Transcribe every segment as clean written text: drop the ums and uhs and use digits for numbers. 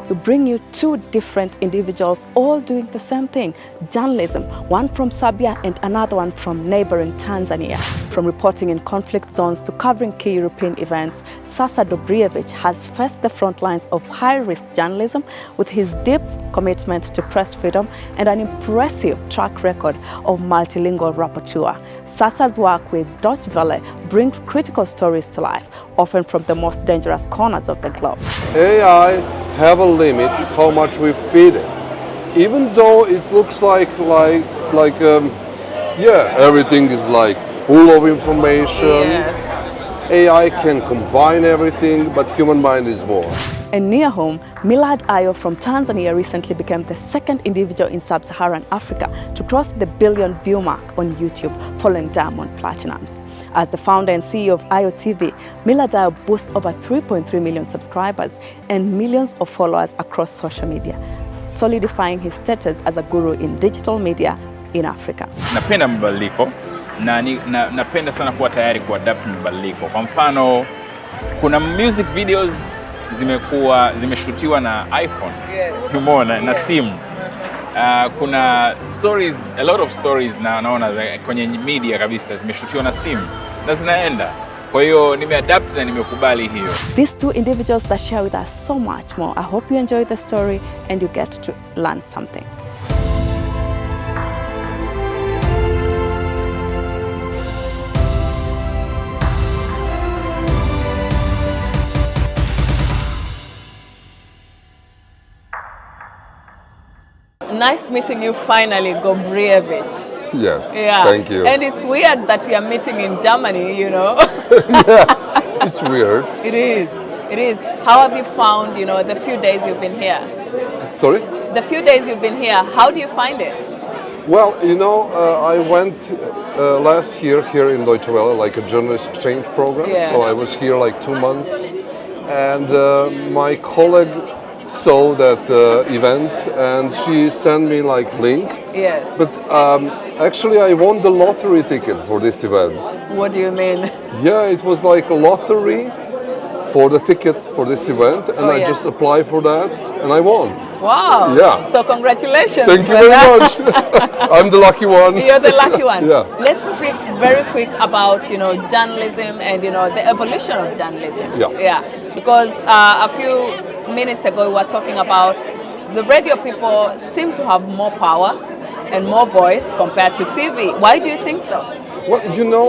we bring you two different individuals all doing the same thing, journalism, one from Serbia and another one from neighboring Tanzania. From reporting in conflict zones to covering key European events, Saša Dobrijević has faced the front lines of high-risk journalism with his deep commitment to press freedom and an impressive track record of multilingual rapporteur. Saša's work with Deutsche Welle brings critical stories to life, often from the most dangerous corners of the globe. AI have a limit how much we feed it. Even though it looks like everything is like full of information. Yes. AI can combine everything, but human mind is more. And near home, Millard Ayo from Tanzania recently became the second individual in sub-Saharan Africa to cross the billion view mark on YouTube following Diamond Platinums. As the founder and CEO of Ayo TV, Millard Ayo boasts over 3.3 million subscribers and millions of followers across social media, solidifying his status as a guru in digital media in Africa. Napenda mabadiliko na napenda sana kuwa tayari kuadapt mabadiliko. Kwa mfano, kuna music videos zimeshutiwa na iPhone, umeona, na simu. Kuna stories, a lot of stories naona kwenye media kabisa zimeshutiwa na simu na zinaenda. Kwa hiyo nimeadapt na nimekubali hiyo. These two individuals that share with us so much more. I hope you enjoy the story and you get to learn something. Nice meeting you finally, Dobrijević. Yes, Yeah. thank you. And it's weird that we are meeting in Germany, you know. Yes, it's weird. It is. It is. How have you found, the few days you've been here? Sorry? The few days you've been here, how do you find it? Well, I went last year here in Deutsche Welle, like a journalist exchange program. Yes. So I was here like 2 months, and my colleague saw that event, and she sent me like link. Yes. But actually, I won the lottery ticket for this event. What do you mean? Yeah, it was like a lottery for the ticket for this event, and I yes. just applied for that, and I won. Wow. Yeah. So congratulations. Thank you for very that. much. I'm the lucky one. You're the lucky one. Yeah. Let's speak very quick about, journalism and, the evolution of journalism. Yeah. Yeah. Because a few minutes ago we were talking about the radio people seem to have more power and more voice compared to TV. Why do you think so? Well,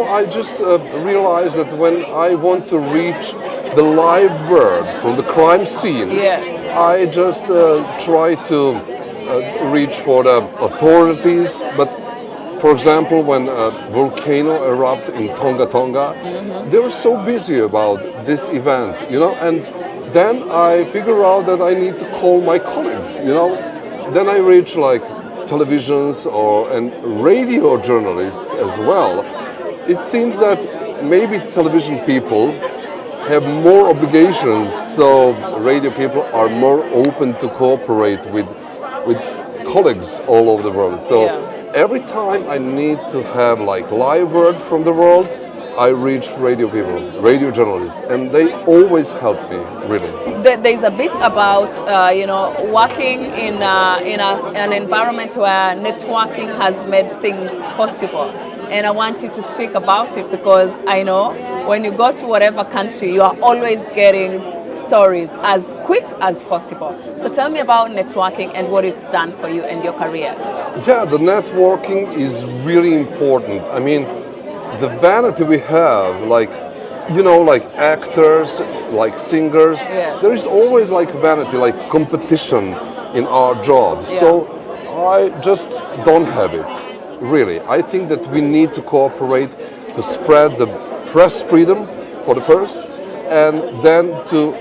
I just realized that when I want to reach the live world from the crime scene, Yes. I just try to reach for the authorities. But for example, when a volcano erupted in Tonga, they were so busy about this event, and then I figure out that I need to call my colleagues, Then I reach like televisions and radio journalists as well. It seems that maybe television people have more obligations, so radio people are more open to cooperate with colleagues all over the world. So every time I need to have like live word from the world, I reach radio people, radio journalists, and they always help me, really. There's a bit about, working in an environment where networking has made things possible. And I want you to speak about it because I know when you go to whatever country, you are always getting stories as quick as possible. So tell me about networking and what it's done for you and your career. Yeah, the networking is really important. I mean, the vanity we have, like actors, like singers, Yes. there is always like vanity, like competition in our jobs. Yeah. So I just don't have it, really. I think that we need to cooperate to spread the press freedom for the first, and then to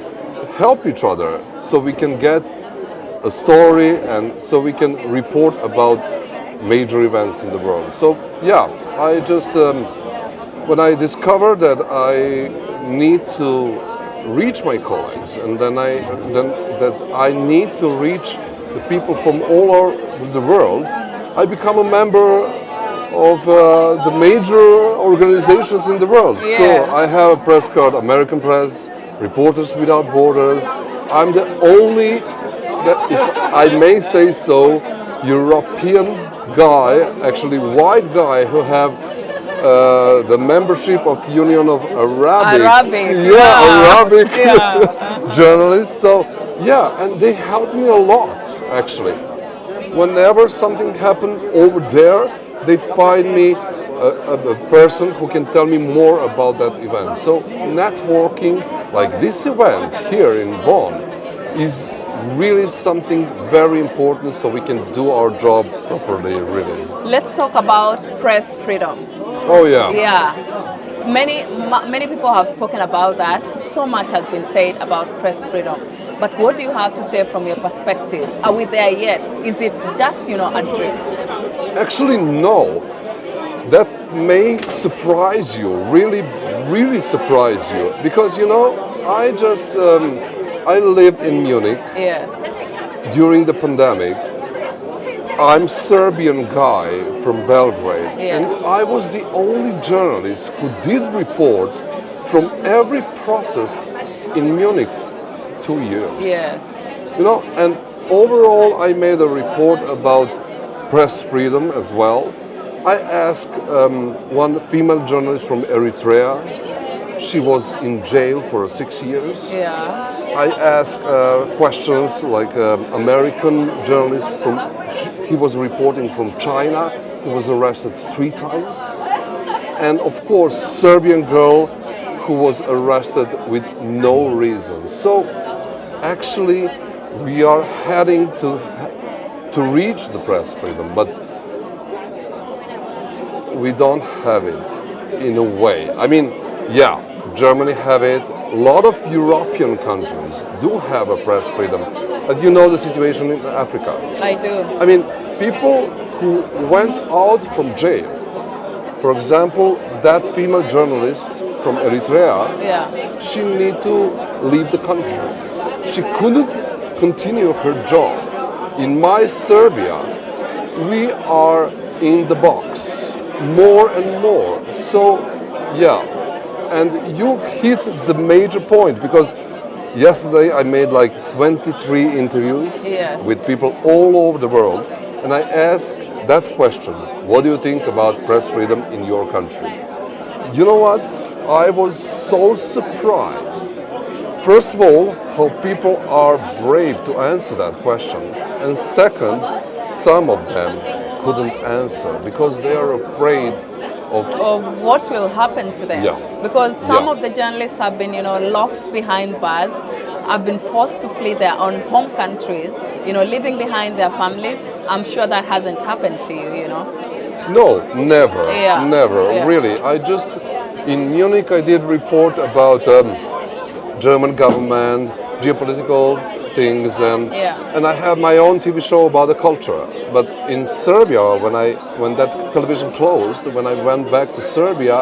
help each other so we can get a story and so we can report about major events in the world. So yeah, I just when I discovered that I need to reach my colleagues, and then that I need to reach the people from all over the world, I become a member of the major organizations in the world. Yes. So I have a press card, American Press, Reporters Without Borders. I'm the only if I may say so, European guy, actually white guy, who have the membership of Union of Arabic journalists. So yeah, and they help me a lot actually. Whenever something happened over there, they find me a person who can tell me more about that event. So networking like this event here in Bonn is really something very important so we can do our job properly, really. Let's talk about press freedom. Oh yeah. Yeah. Many people have spoken about that. So much has been said about press freedom. But what do you have to say from your perspective? Are we there yet? Is it just, a dream? Actually, no. That may surprise you, really, really surprise you. Because, I just, I lived in Munich. Yes. During the pandemic. I'm Serbian guy from Belgrade. Yes. And I was the only journalist who did report from every protest in Munich 2 years. Yes. And overall I made a report about press freedom as well. I asked one female journalist from Eritrea. She was in jail for 6 years. Yeah. I asked questions like American journalist he was reporting from China. He was arrested 3 times. And of course, Serbian girl who was arrested with no reason. So actually, we are heading to reach the press freedom, but we don't have it in a way. I mean, yeah, Germany have it. A lot of European countries do have a press freedom. But you know the situation in Africa. I do. I mean, people who went out from jail, for example, that female journalist from Eritrea, she need to leave the country. She couldn't continue her job. In my Serbia, we are in the box more and more. So, yeah, and you hit the major point because yesterday I made like 23 interviews with people all over the world, and I asked that question: what do you think about press freedom in your country? You know what? I was so surprised. First of all, how people are brave to answer that question, and second, some of them couldn't answer because they are afraid of what will happen to them. Yeah. Because some of the journalists have been, locked behind bars, have been forced to flee their own home countries, leaving behind their families. I'm sure that hasn't happened to you, No, never, never, Yeah. really. In Munich I did report about German government, geopolitical things, and I have my own TV show about the culture. But in Serbia, when that television closed, when I went back to Serbia,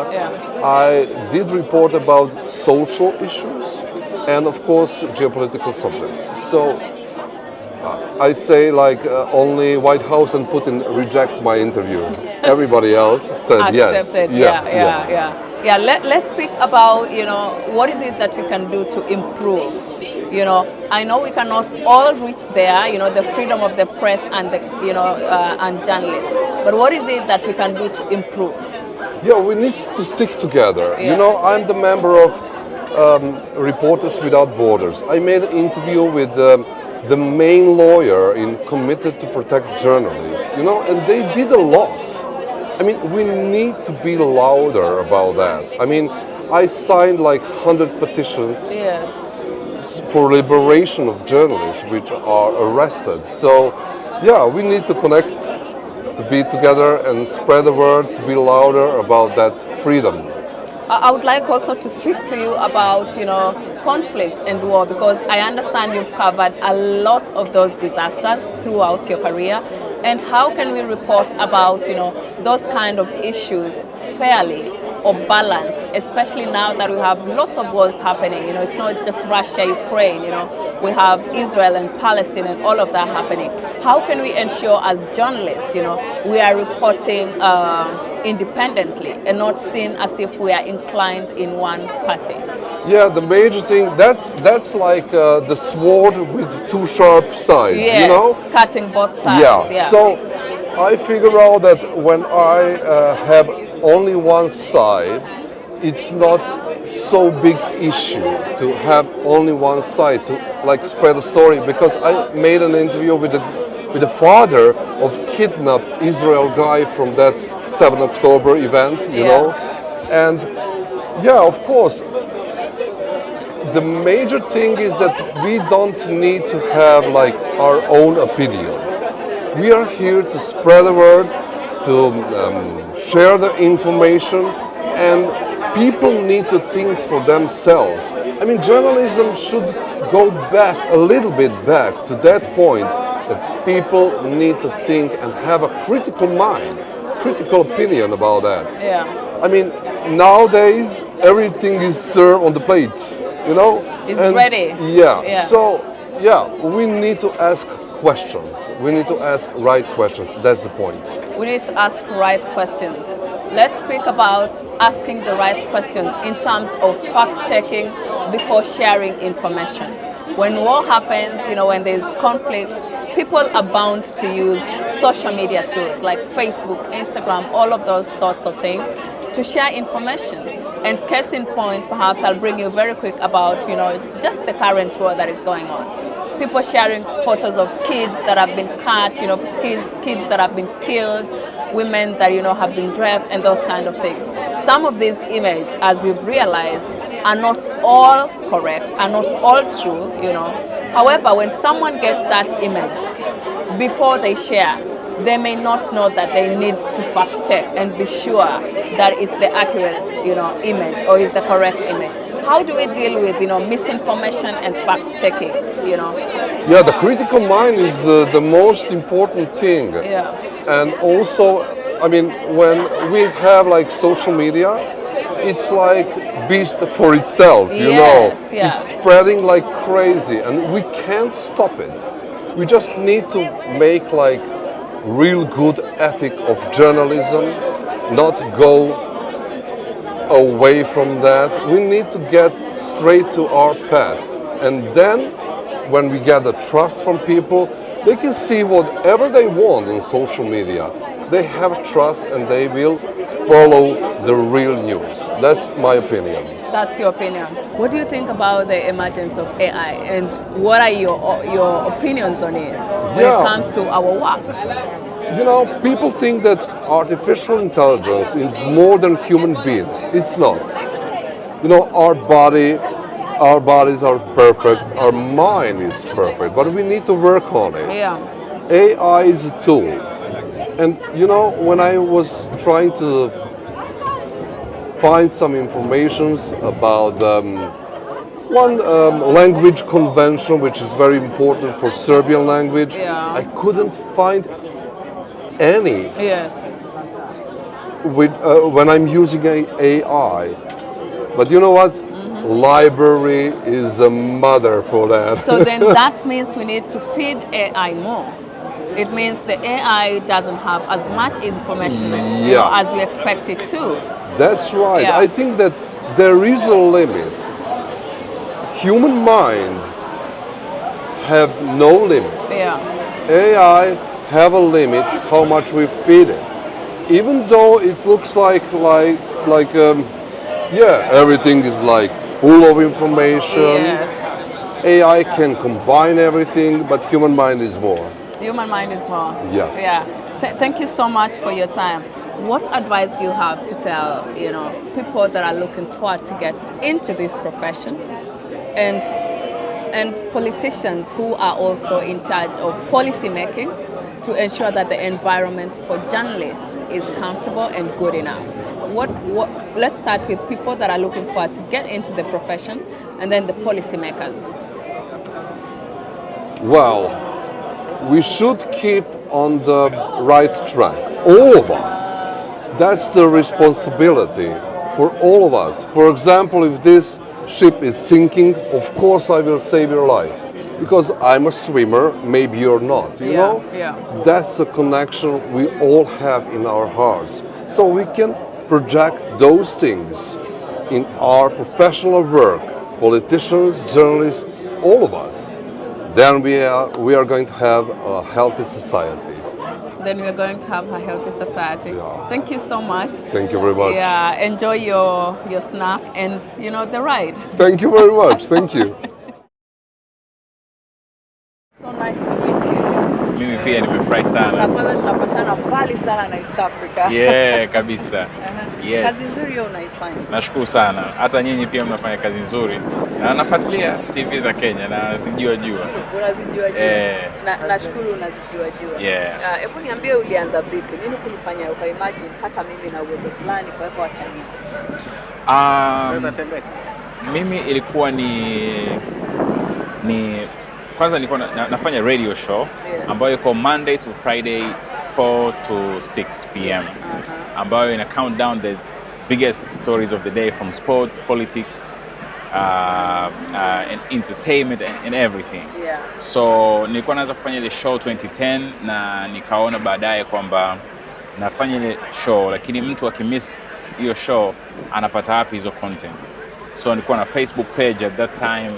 I did report about social issues and of course geopolitical subjects. So I say only White House and Putin reject my interview. Everybody else said yes. Accepted. Yeah. Let's speak about what is it that you can do to improve. I know we cannot all reach there. The freedom of the press and the and journalists. But what is it that we can do to improve? Yeah, we need to stick together. Yeah. I'm the member of Reporters Without Borders. I made an interview with the main lawyer committed to protect journalists, and they did a lot. I mean, we need to be louder about that. I mean, I signed 100 petitions for liberation of journalists which are arrested. So, yeah, we need to connect, to be together and spread the word, to be louder about that freedom. I would like also to speak to you about, conflict and war, because I understand you've covered a lot of those disasters throughout your career. And how can we report about, those kind of issues fairly or balanced, especially now that we have lots of wars happening. You know, it's not just Russia, Ukraine, you know, we have Israel and Palestine and all of that happening. How can we ensure as journalists, you know, we are reporting independently and not seen as if we are inclined in one party? Yeah, the major thing, that's like the sword with two sharp sides, Yes, you know? cutting both sides. Yeah. So I figure out that when I have only one side, it's not so big issue to have only one side to like spread the story, because I made an interview with the father of kidnapped Israel guy from that 7 October event, you know, and yeah, of course. The major thing is that we don't need to have like our own opinion. We are here to spread the word, to share the information, and people need to think for themselves. I mean, journalism should go back a little bit back to that point that people need to think and have a critical mind, critical opinion about that. Yeah. I mean, nowadays everything is served on the plate. You know, it's ready. Yeah. So, yeah, we need to ask questions. We need to ask right questions. That's the point. We need to ask right questions. Let's speak about asking the right questions in terms of fact-checking before sharing information. When war happens, you know, when there's conflict, people are bound to use social media tools like Facebook, Instagram, all of those sorts of things to share information. And case in point, perhaps I'll bring you very quick about, you know, just the current war that is going on. People sharing photos of kids that have been cut, you know, kids that have been killed, women that, you know, have been raped, and those kind of things. Some of these images, as we've realized, are not all correct, are not all true, you know. However, when someone gets that image, before they share, they may not know that they need to fact check and be sure that it's the accurate, you know, image or is the correct image. How do we deal with, you know, misinformation and fact checking, you know? Yeah, the critical mind is the most important thing. Yeah. And also, I mean, when we have like social media, it's like beast for itself, you know. Yeah. It's spreading like crazy and we can't stop it. We just need to make like real good ethic of journalism, not go away from that. We need to get straight to our path. And then when we get the trust from people, they can see whatever they want on social media. They have trust and they will follow the real news. That's my opinion. That's your opinion. What do you think about the emergence of AI, and what are your opinions on it when it comes to our work? You know, people think that artificial intelligence is more than human beings. It's not. You know, our bodies are perfect, our mind is perfect, but we need to work on it. Yeah. AI is a tool. And you know, when I was trying to find some information about one language convention, which is very important for Serbian language, I couldn't find any. Yes. When I'm using AI. But you know what? Library is a mother for that. So then that means we need to feed AI more. It means the AI doesn't have as much information you know, as we expect it to. That's right. Yeah. I think that there is a limit. Human mind have no limit. Yeah. AI have a limit how much we feed it. Even though it looks like everything is like full of information. Yes. AI can combine everything, but human mind is more. Human mind is more. Yeah. Yeah. Thank you so much for your time. What advice do you have to tell, you know, people that are looking forward to get into this profession, and politicians who are also in charge of policy making to ensure that the environment for journalists is comfortable and good enough? Let's start with people that are looking forward to get into the profession, and then the policymakers. Well, we should keep on the right track, all of us. That's the responsibility for all of us. For example, if this ship is sinking, of course I will save your life. Because I'm a swimmer, maybe you're not, you know? Yeah. That's a connection we all have in our hearts. So we can project those things in our professional work, politicians, journalists, all of us. Then we are going to have a healthy society. Then we are going to have a healthy society. Yeah. Thank you so much. Thank you very much. Yeah, enjoy your snack and the ride. Thank you very much. Thank you. So nice to meet you. Mimi pia nimefurahi sana. Kwanza tunapatana mbali sana na East Africa. Yeah, kabisa. Yes. Kazi nzuri unaifanya. Nashukuru sana. Hata nyinyi pia mnafanya kazi nzuri. Na nafuatilia TV za Kenya na nazijua. Unazijua. Nashukuru unazijua. Yeah. Hebu niambie ulianza vipi? Nini kulifanya ukaimagine hata mimi na uwezo fulani kwa hivyo acha mimi ilikuwa ni kwanza nilikuwa nafanya radio show ambayo iko Monday to Friday 4 to 6 p.m. ambayo ina count down the biggest stories of the day from sports, politics, and entertainment and everything. Yeah. So nilikuwa naanza kufanya ile show 2010 na nikaona baadaye kwamba nafanya ile show lakini mtu akimiss hiyo show anapata wapi hizo content. So nilikuwa na Facebook page at that time.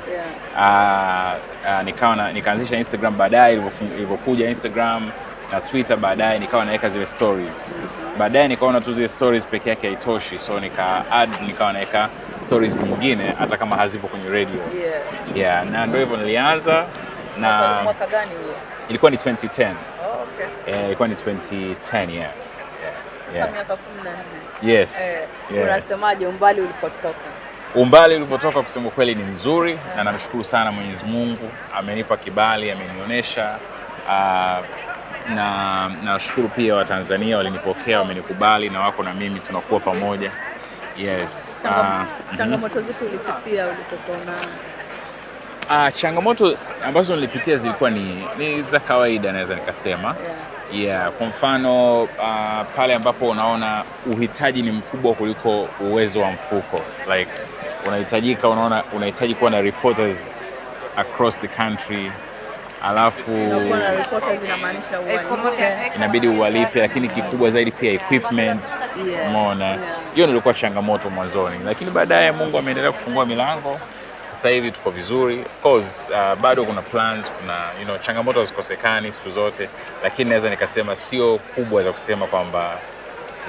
Nikaanzisha Instagram baadaye ilivyokuja Instagram na Twitter baadaye nikawa naweka zile stories. Baadaye nikaona tu zile stories peke yake haitoshi, so nikawa naweka stories nyingine hata kama hazipo kwenye radio. Yeah, na ndio hivyo nilianza na mwaka gani huo? Ilikuwa ni 2010. Okay. Ilikuwa ni 2010, yeah. Sasa miaka 14. Yes. Unasemaje umbali ulipotoka? Umbali ulipotoka kusema kweli ni mzuri na namshukuru sana Mwenyezi Mungu, amenipa kibali, amenionyesha, na nashukuru pia Watanzania walinipokea, wamenikubali na wako na mimi tunakuwa pamoja. Yes. Changamoto zipi ulipitia ulipokuwa? Changamoto ambazo nilipitia zilikuwa ni za kawaida naweza nikasema. Yeah, kwa mfano pale ambapo unaona uhitaji ni mkubwa kuliko uwezo wa mfuko. Like unahitaji kuwa na reporters across the country. Alafu na reporters inamaanisha inabidi uwalipe, lakini kikubwa zaidi pia equipment. Umeona? Hiyo nilikuwa changamoto mwanzoni, lakini baadaye Mungu ameendelea kufungua milango. Sasa hivi tuko vizuri. Of course bado kuna plans, kuna changamoto hazikosekani siku zote, lakini naweza nikasema sio kubwa za kusema kwamba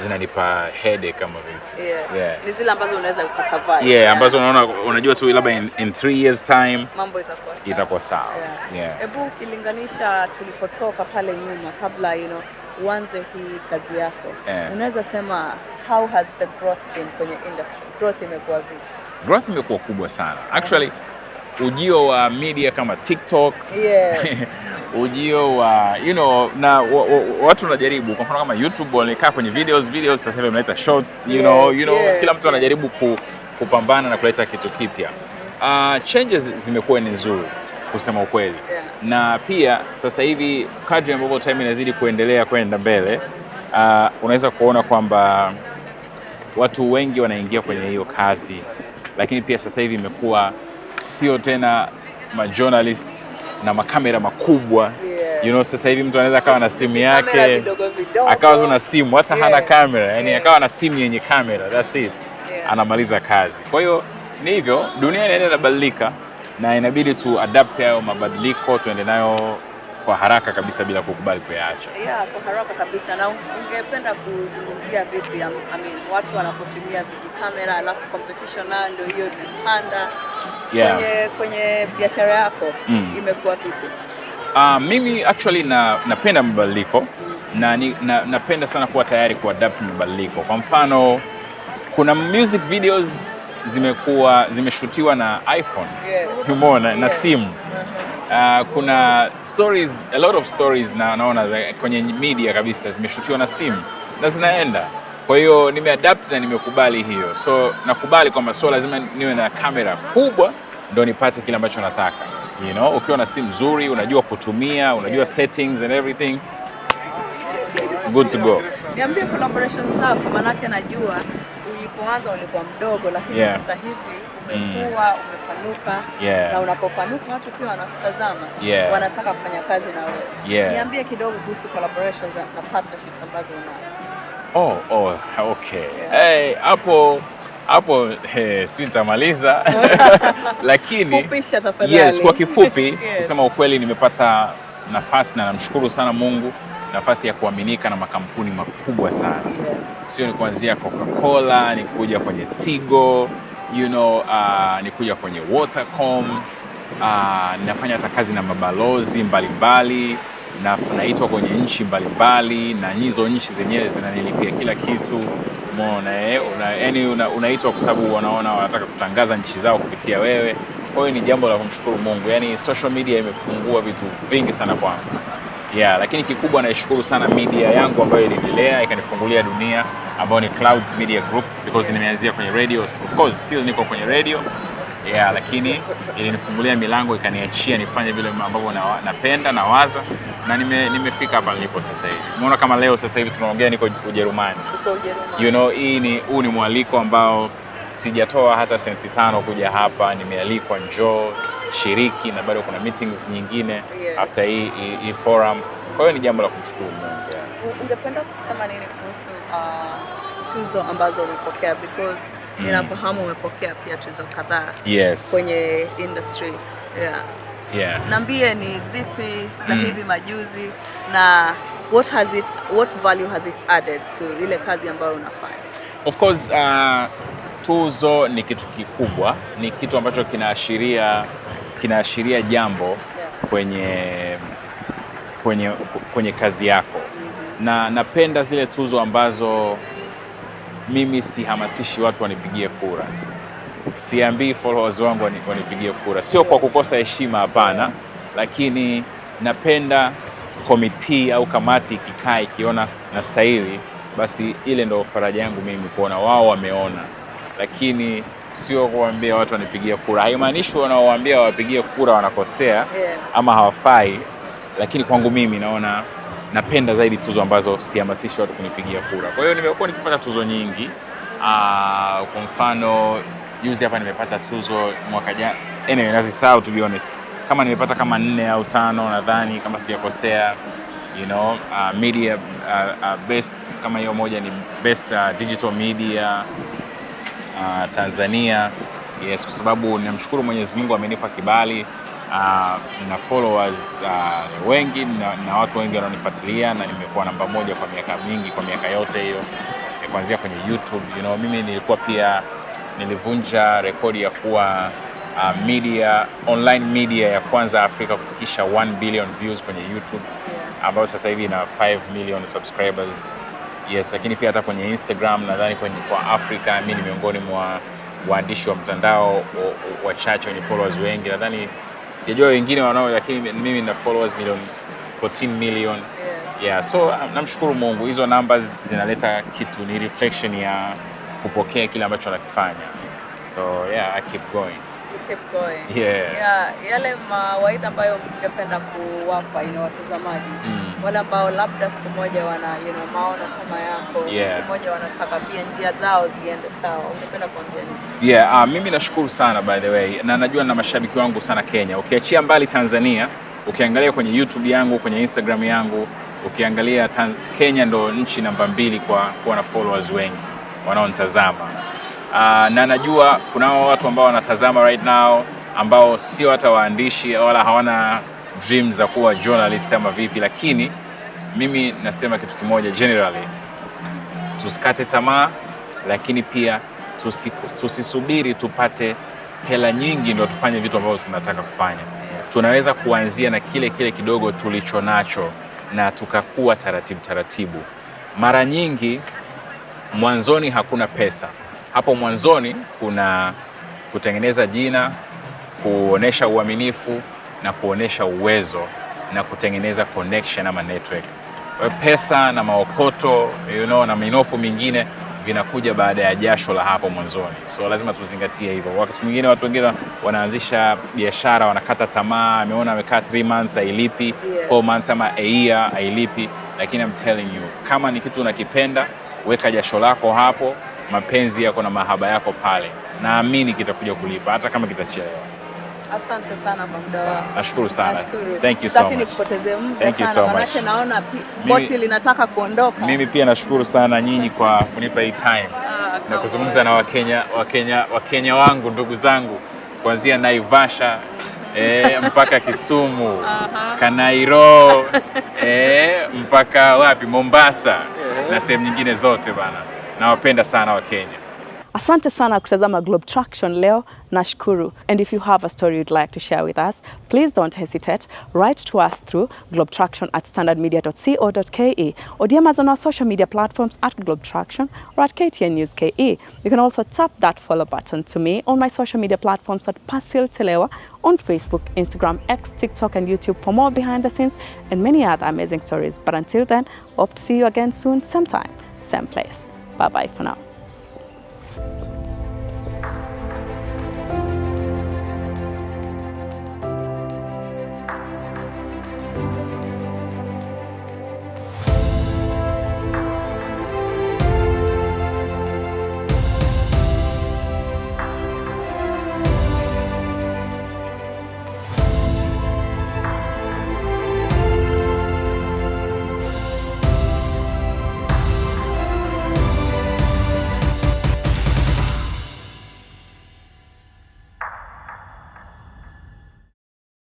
zinanipa headache kama vile. Yeah. Ni zile ambazo unaweza kusurvive. Yeah, ambazo unajua tu labda in 3 years time mambo itakuwa sawa. Yeah. Hebu ukilinganisha tulipotoka pale nyuma kabla uanze hii kazi yako. Unaweza sema how has the growth been kwenye industry? Growth imekuwa vipi? Growth imekuwa kubwa sana. Actually ujio wa media kama TikTok, ujio wa na watu wanajaribu, kwa mfano kama YouTube wanakaa kwenye videos sasa hivi wanaleta shorts, kila mtu anajaribu kupambana na kuleta kitu kipya. Changes zimekuwa ni nzuri kusema ukweli. Na pia sasa hivi kadri ambavyo time inazidi kuendelea kwenda mbele, unaweza kuona kwamba watu wengi wanaingia kwenye hiyo kazi, lakini pia sasa hivi imekuwa sio tena majournalist na makamera makubwa. Sasa hivi mtu anaweza akawa na simu yake, akawa tu na simu, hata hana kamera, yani akawa na simu yenye kamera, that's it. Anamaliza kazi. Kwa hiyo ni hivyo, dunia inaendelea kubadilika na inabidi tu adapt hayo mabadiliko, tuende nayo kwa haraka kabisa bila kukubali kuyaacha. Kwa haraka kabisa. Na ungependa kuzungumzia vipi watu wanapotumia kamera alafu competition nayo ndio hiyo kupanda kwenye biashara yako imekuwa vipi? Mimi actually napenda mabadiliko na napenda sana kuwa tayari kuadapt mabadiliko. Kwa mfano kuna music videos zimeshutiwa na iPhone, umeona, na simu. Kuna stories, a lot of stories naona kwenye media kabisa zimeshutiwa na simu na zinaenda. Kwa hiyo nimeadapt na nimekubali hiyo. So nakubali kwamba lazima niwe na kamera kubwa ndio nipate kile ambacho nataka. Ukiwa na simu nzuri, unajua kutumia, unajua settings and everything, good to go. Niambie collaborations zako, maana najua ulipoanza ulikuwa mdogo, lakini sasa hivi umekuwa umepanuka, na unapopanuka watu pia wanakutazama, wanataka kufanya kazi na wewe. Niambie kidogo kuhusu collaborations na partnerships ambazo unazo. Okay. Hapo si nitamaliza lakini fupisha tafadhali. Yes, kwa kifupi kusema ukweli, nimepata nafasi na namshukuru sana Mungu, nafasi ya kuaminika na makampuni makubwa sana. Sio ni kuanzia Coca-Cola, ni kuja kwenye Tigo, ni kuja kwenye Watercom, ninafanya hata kazi na mabalozi mbalimbali, na naitwa kwenye nchi mbalimbali, na hizo nchi zenyewe zinanilipia kila kitu. Umeona, unaitwa kwa sababu wanaona wanataka kutangaza nchi zao kupitia wewe. Kwa hiyo ni jambo la kumshukuru Mungu. Yaani social media imefungua vitu vingi sana kwangu. Lakini kikubwa naishukuru sana media yangu ambayo ilinilea ikanifungulia dunia, ambayo ni Clouds Media Group, because nimeanzia kwenye radio. Of course still niko kwenye radio. Lakini ilinifungulia milango, ikaniachia nifanye vile ambavyo napenda na waza, na nimefika hapa nilipo sasa hivi. Umeona kama leo sasa hivi tunaongea niko Ujerumani. Huu ni mwaliko ambao sijatoa hata senti 5 kuja hapa, nimealikwa njoo shiriki, na bado kuna meetings nyingine after hii forum. Kwa hiyo ni jambo la kumshukuru Mungu. Ungependa kusema nini kuhusu tuzo ambazo umepokea, because ninafahamu umepokea pia tuzo kadhaa kwenye industry. Niambie ni zipi za hivi majuzi, na what value has it added to ile kazi ambayo unafanya? Of course tuzo ni kitu kikubwa, ni kitu ambacho kinaashiria jambo kwenye kazi yako. Na napenda zile tuzo ambazo mimi sihamasishi watu wanipigie kura. Siambii followers wangu wanipigie kura. Sio kwa kukosa heshima, hapana, lakini napenda komiti au kamati ikikaa ikiona na stahili, basi ile ndo faraja yangu mimi kuona wao wameona. Lakini sio kuambia watu wanipigie kura. Haimaanishi wanaowaambia wapigie kura wanakosea ama hawafai, lakini kwangu mimi napenda zaidi tuzo ambazo sihamasishi watu kunipigia kura. Kwa hiyo nimekuwa nikipata tuzo nyingi. Kwa mfano juzi hapa nimepata tuzo mwaka jana. Nazisahau to be honest. Kama nimepata kama 4 au 5 nadhani kama sijakosea. Media best, kama hiyo moja ni best digital media Tanzania. Kwa sababu ninamshukuru Mwenyezi Mungu amenipa kibali. Na followers wengi na watu wengi wanaonifuatilia, na nimekuwa namba 1 kwa miaka mingi, kwa miaka yote hiyo, kuanzia kwenye YouTube. Mimi nilivunja rekodi ya kuwa online media ya kwanza Afrika kufikisha 1 billion views kwenye YouTube, ambayo sasa hivi ina 5 million subscribers. Lakini pia hata kwenye Instagram nadhani kwa Afrika mimi ni miongoni mwa waandishi wa mtandao wachache wenye followers wengi. Nadhani sijajua wengine wanao, lakini mimi na followers 14 million. So namshukuru Mungu, hizo numbers zinaleta kitu, ni reflection ya kupokea kile ambacho nakifanya. So I keep going. Yale mawaidha ambayo ungependa kuwapa watazamaji, wale ambao labda siku moja wana maono kama yako, siku moja wanataka pia njia zao ziende sawa, ungependa kuambia nini? Mimi nashukuru sana by the way, na najua na mashabiki wangu sana Kenya. Ukiachia mbali Tanzania, ukiangalia kwenye YouTube yangu, kwenye Instagram yangu, ukiangalia Kenya ndo nchi namba 2 kwa kuwa na followers wengi wanaonitazama. Na najua kuna watu ambao wanatazama right now ambao sio hata waandishi wala hawana dreams za kuwa journalist ama vipi, lakini mimi nasema kitu kimoja generally: tusikate tamaa, lakini pia tusisubiri tupate hela nyingi ndio tufanye vitu ambavyo tunataka kufanya. Tunaweza kuanzia na kile kidogo tulicho nacho na tukakua taratibu. Mara nyingi mwanzoni hakuna pesa. Hapo mwanzoni kuna kutengeneza jina, kuonesha uaminifu na kuonesha uwezo na kutengeneza connection ama network. Pesa na maokoto na minofu mingine vinakuja baada ya jasho la hapo mwanzoni. So lazima tuzingatie hivyo. Wakati mwingine watu wengine wanaanzisha biashara, wanakata tamaa, ameona amekaa 3 months hailipi, 4 months ama a year hailipi, lakini I'm telling you, kama ni kitu unakipenda, weka jasho lako hapo, mapenzi yako na mahaba yako pale, naamini kitakuja kulipa hata kama kitachelewa. Asante sana kwa muda wako. Nashukuru sana. Nashukuru. Thank you so much. Nikupotezee muda Thank you sana, so much. manake naona boti linataka kuondoka. Mimi pia nashukuru sana nyinyi kwa kunipa hii time na kuzungumza na Wakenya wangu, ndugu zangu, kuanzia Naivasha mpaka Kisumu, Kanairo, mpaka wapi, Mombasa na sehemu nyingine zote bana. Nawapenda sana Wakenya. Asante sana kutazama Globe Traktion leo, nashukuru. And if you have a story you'd like to share with us, please don't hesitate. Write to us through globetraction@standardmedia.co.ke or DM us on our social media platforms at Globe Traktion or at KTN News KE. You can also tap that follow button to me on my social media platforms at Persil Telewa on Facebook, Instagram, X, TikTok and YouTube for more behind the scenes and many other amazing stories. But until then, hope to see you again soon, same time, same place. Bye-bye for now.